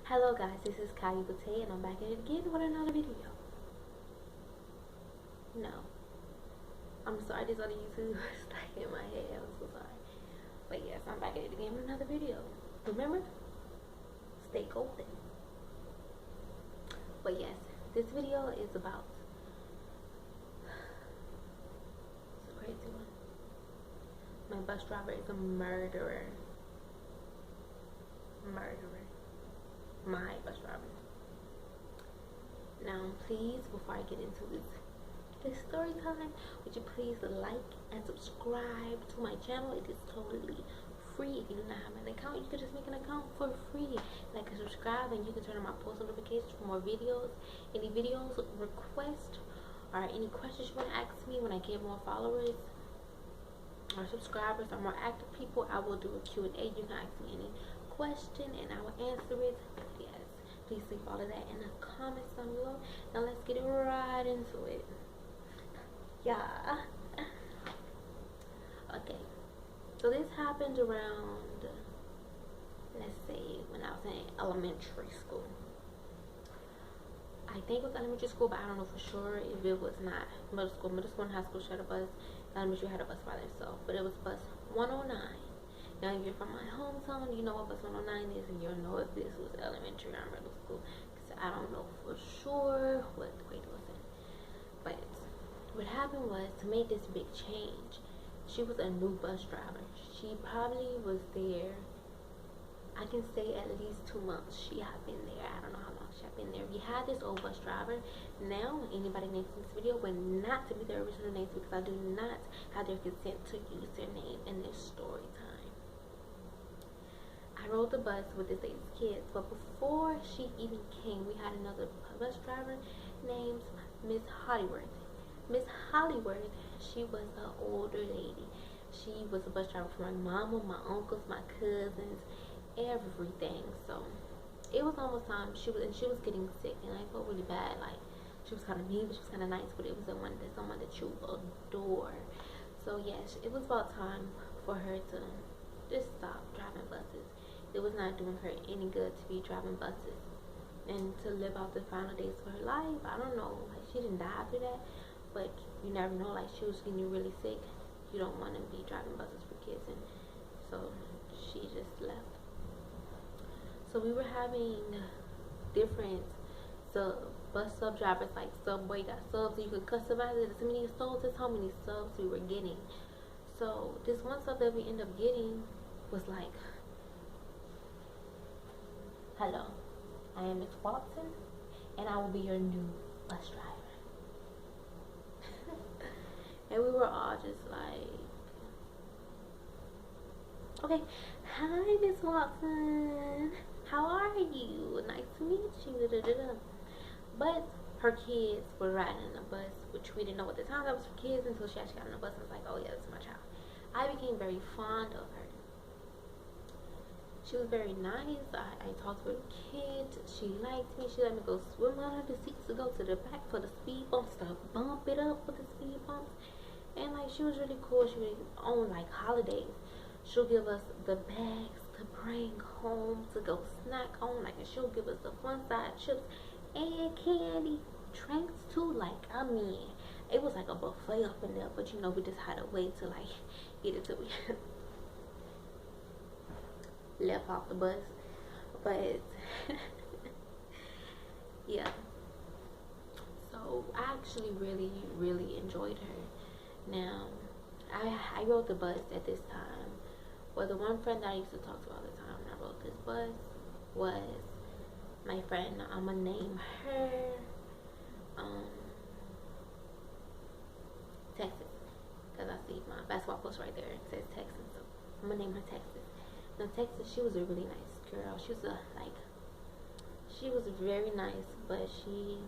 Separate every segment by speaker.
Speaker 1: Hello guys, this is Kali Bate and I'm back at it again with another video. No. I'm sorry, this on YouTube stuck in my head. I'm so sorry. But yes, I'm back at it again with another video. Remember? Stay golden. But yes, this video is about it's a crazy one. My bus driver is a murderer. My bus driver. Now, please, before I get into this story time, would you please like and subscribe to my channel? It is totally free. If you do not have an account, you can just make an account for free. Like and subscribe, and you can turn on my post notifications for more videos. Any videos request or any questions you want to ask me when I get more followers or subscribers or more active people, I will do a Q&A. You can ask me any question and I will answer it. Yes, please leave all of that in the comments down below. Now let's get right into it. Yeah. Okay, so this happened around, let's say, when I was in elementary school. I think it was elementary school, but I don't know for sure if it was not middle school. Middle school and high school shared a bus. Elementary had a bus by themselves, but it was bus 109. Now, if you're from my hometown, you know what bus 109 is, and you'll know if this was elementary or middle school. Because I don't know for sure what grade it was in. But what happened was, to make this big change, she was a new bus driver. She probably was there, I can say at least 2 months she had been there. I don't know how long she had been there. We had this old bus driver. Now, anybody named in this video will not to be their original names because I do not have their consent to use their name in this story time. I rode the bus with this lady's kids, but before she even came, we had another bus driver named Miss Hollyworth. Miss Hollyworth, she was an older lady. She was a bus driver for my mama, my uncles, my cousins, everything. So it was almost time she was getting sick, and I felt really bad. Like, she was kind of mean, but she was kind of nice. But it was someone that you adore. So yes, it was about time for her to just stop driving buses. It was not doing her any good to be driving buses and to live out the final days of her life. I don't know, like, she didn't die after that, but you never know. Like, she was getting really sick. You don't want to be driving buses for kids, and so she just left. So we were having different bus sub drivers, like Subway got subs, you could customize it. As many souls as how many subs we were getting. So this one sub that we ended up getting was like, hello, I am Miss Watson, and I will be your new bus driver. And we were all just like, okay, hi Miss Watson, how are you? Nice to meet you. Da, da, da. But her kids were riding in the bus, which we didn't know at the time that was for kids until she actually got in the bus and was like, oh yeah, that's my child. I became very fond of her. She was very nice. I talked to her kids. She liked me. She let me go swim under the seats to go to the back for the speed bumps, to bump it up with the speed bumps. And like, she was really cool. She was on like holidays. She'll give us the bags to bring home to go snack on. Like, and she'll give us the fun side chips and candy, drinks too. Like, I mean, it was like a buffet up in there. But you know, we just had to wait to like get it till we left off the bus. But yeah, so I actually really enjoyed her. Now, I rode the bus at this time. Well, the one friend that I used to talk to all the time when I rode this bus was my friend. I'm gonna name her Texas, because I see my basketball post right there. It says Texas, so I'm gonna name her Texas. Now, Texas, she was a really nice girl. She was she was very nice, but she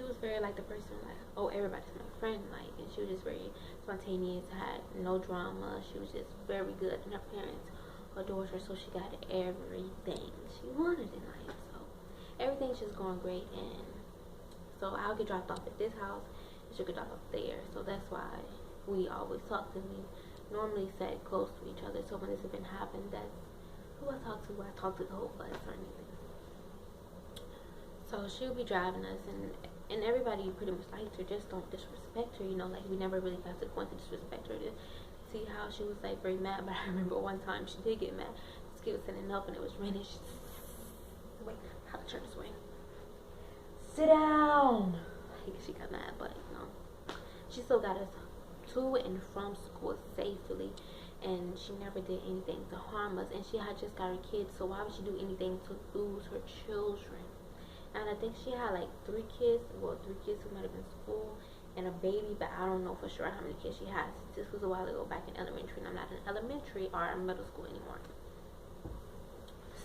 Speaker 1: was very like the person, like, oh, everybody's my friend, like, and she was just very spontaneous, had no drama. She was just very good, and her parents adored her, so she got everything she wanted in life. So everything's just going great, and so I'll get dropped off at this house, and she'll get dropped off there. So that's why we always talk, to me. Normally sat close to each other. So when this event happened, that's who I talked to, I talked to the whole bus or anything. So she'll be driving us, and everybody pretty much liked her. Just don't disrespect her, you know. Like we never really got to the point to disrespect her to see how she was like very mad. But I remember one time she did get mad. This kid was sitting up and it was raining. She wait, how to turn this way? Sit down. Like she got mad, but you know, she still got us to and from school safely. And she never did anything to harm us. And she had just got her kids, so why would she do anything to lose her children? And I think she had like 3 kids, well 3 kids who might have been school, and a baby, but I don't know for sure how many kids she has. This was a while ago, back in elementary, and I'm not in elementary or middle school anymore.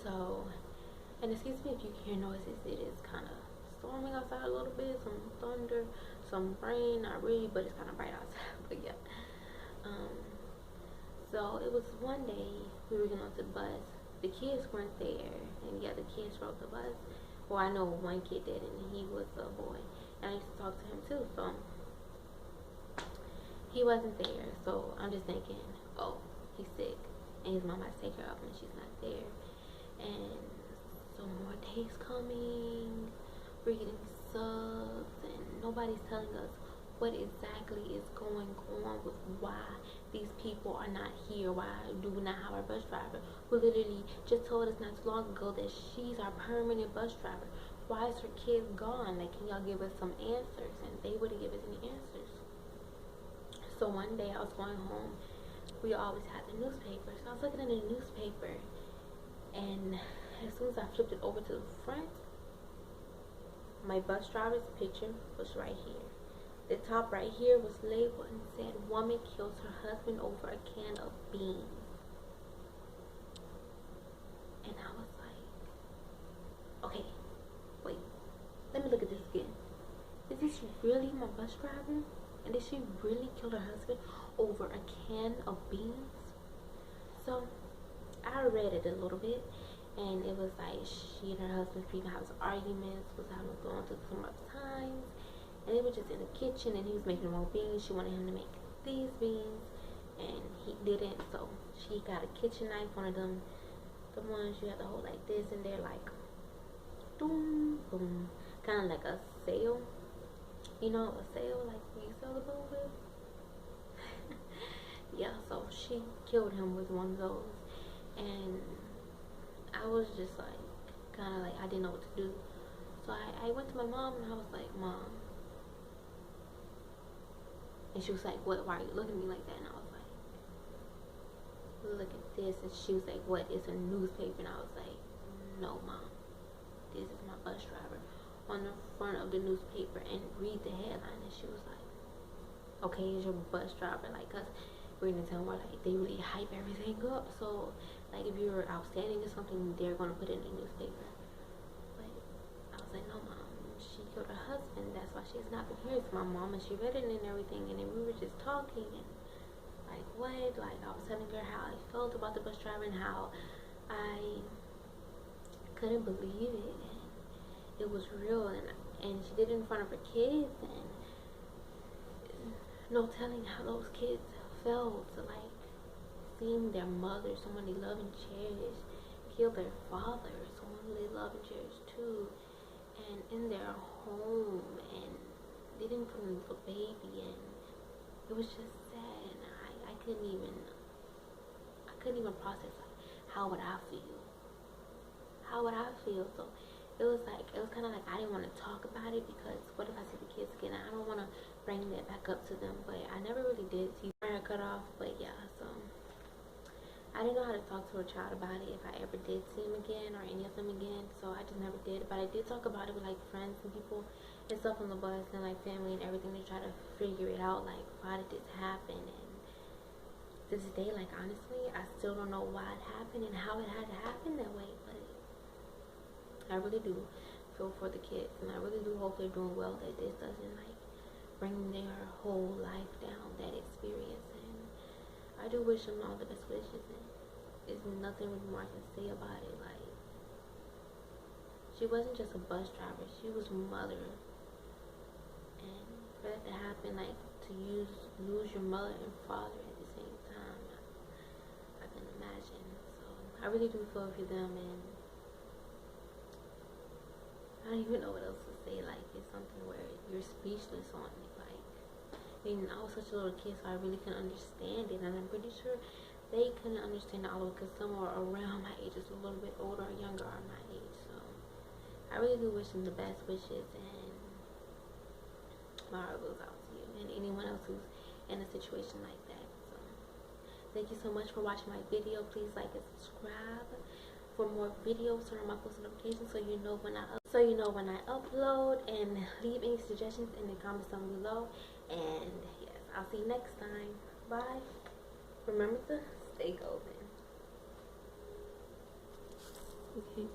Speaker 1: So, and excuse me if you hear noises, it is kind of storming outside a little bit, some thunder, some rain, not really, but it's kind of bright outside, but yeah. So it was one day, we were getting on to the bus, the kids weren't there, and yeah, the kids rode the bus. Well, I know one kid did, and he was a boy, and I used to talk to him too, so he wasn't there. So I'm just thinking, oh, he's sick, and his mom has to take her up, and she's not there. And so more days coming, we're getting subs, and nobody's telling us what exactly is going on with why these people are not here, why do we not have our bus driver, who literally just told us not too long ago that she's our permanent bus driver. Why is her kid gone? Like, can y'all give us some answers? And they wouldn't give us any answers. So one day I was going home, we always had the newspaper, so I was looking at the newspaper, and as soon as I flipped it over to the front, my bus driver's picture was right here. The top right here was labeled and said, "Woman kills her husband over a can of beans." And I was like, okay, wait, let me look at this again. Is this really my bus driver? And did she really kill her husband over a can of beans? So I read it a little bit, and it was like she and her husband frequently having arguments, was having going through some rough times. And they were just in the kitchen, and he was making more beans. She wanted him to make these beans, and he didn't. So she got a kitchen knife, one of them, the ones you have to hold like this, and they're like, boom, boom, kind of like a sail. You know, a sail, like you sail the boat with. Yeah, so she killed him with one of those, and I was just like, kind of like, I didn't know what to do. So I went to my mom, and I was like, Mom. And she was like, what, why are you looking at me like that? And I was like, look at this. And she was like, what, it's a newspaper? And I was like, no, Mom, this is my bus driver on the front of the newspaper, and read the headline. And she was like, okay, is your bus driver, like, cause we're in a town where like they really hype everything up, so like if you're outstanding or something, they're gonna put it in the newspaper. But I was like, no, Mom, she killed her husband, that's why she's not been here. It's my mom, and she read it and everything, and then we were just talking, and like, what, like I was telling her how I felt about the bus driver and how I couldn't believe it, and it was real, and she did it in front of her kids, and no telling how those kids felt, like seeing their mother, someone they love and cherish, kill their father, someone they love and cherish too, and in their home, and they didn't put in a little baby, and it was just sad, and I couldn't even process, like, how would I feel? So it was kind of like I didn't want to talk about it, because what if I see the kids again? I don't want to bring that back up to them, but I never really did see her cut off. But yeah, so I didn't know how to talk to her child about it if I ever did see him again or any of them again, so I just never did. But I did talk about it with like friends and people and stuff on the bus, and like family and everything, to try to figure it out, like, why did this happen? And to this day, like, honestly, I still don't know why it happened and how it had to happen that way, but I really do feel for the kids, and I really do hope they're doing well, that this doesn't like bring their whole life down, that experience. And I do wish them all the best wishes, and there's nothing really more I can say about it. Like, she wasn't just a bus driver, she was a mother, and for that to happen, like, to lose your mother and father at the same time, I can imagine. So I really do feel for them, and I don't even know what else to say. Like, it's something where you're speechless on it. Like, and I was such a little kid, so I really couldn't understand it, and I'm pretty sure they couldn't understand it all because some are around my age, just a little bit older or younger are my age. So I really do wish them the best wishes, and my heart goes out to you and anyone else who's in a situation like that. So thank you so much for watching my video. Please like and subscribe for more videos. Turn on my post notifications so you know when I upload, and leave any suggestions in the comments down below. And yes, I'll see you next time. Bye. Remember to stay golden. Okay.